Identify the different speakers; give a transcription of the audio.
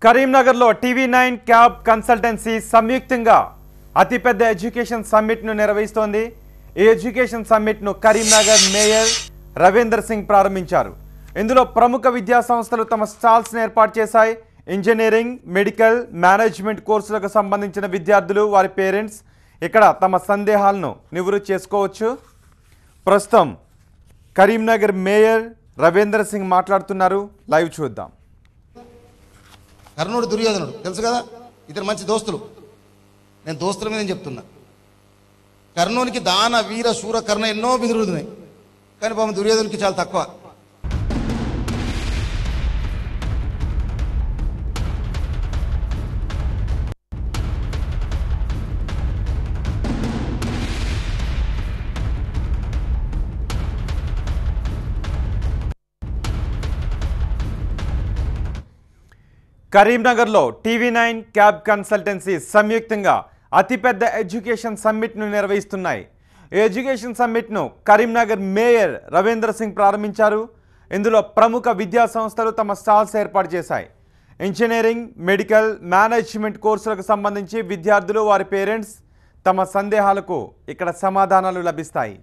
Speaker 1: కరీంనగర్లో TV9 cab consultancy సంయుక్తంగా అతిపెద్ద ఎడ్యుకేషన్ సమ్మిట్ను నిర్వహిస్తోంది. ఈ ఎడ్యుకేషన్ సమ్మిట్ను కరీంనగర్ మేయర్ రవీందర్ సింగ్ ప్రారంభించారు. ఇందులో ప్రముఖ విద్యా సంస్థలు తమ స్టాల్స్ను ఏర్పాటు చేశాయి. ఇంజనీరింగ్, మెడికల్, మేనేజ్మెంట్ కోర్సులకు సంబంధించిన విద్యార్థులు, వారి పేరెంట్స్ ఇక్కడ తమ సందేహాలను నివృత్తి చేసుకోవచ్చు. ప్రస్తుతం కరీంనగర్ మేయర్ రవీందర్ సింగ్ మాట్లాడుతున్నారు. లైవ్ చూద్దాం.
Speaker 2: కర్ణుడు దుర్యోధనుడు తెలుసు కదా, ఇద్దరు మంచి దోస్తులు. నేను దోస్తుల మీద చెప్తున్నా. కర్ణునికి దాన వీర శూర కర్ణ ఎన్నో బిరుదులు ఉన్నాయి, కానీ పాపం దుర్యోధనునికి చాలా తక్కువ.
Speaker 1: కరీంనగర్లో టీవీ9 క్యాబ్ కన్సల్టెన్సీ సంయుక్తంగా అతిపెద్ద ఎడ్యుకేషన్ సమ్మిట్ను నిర్వహిస్తున్నాయి. ఈ ఎడ్యుకేషన్ సమ్మిట్ను కరీంనగర్ మేయర్ రవీందర్ సింగ్ ప్రారంభించారు. ఇందులో ప్రముఖ విద్యా సంస్థలు తమ స్టాల్స్ ఏర్పాటు చేశాయి. ఇంజనీరింగ్, మెడికల్, మేనేజ్మెంట్ కోర్సులకు సంబంధించి విద్యార్థులు, వారి పేరెంట్స్ తమ సందేహాలకు ఇక్కడ సమాధానాలు లభిస్తాయి.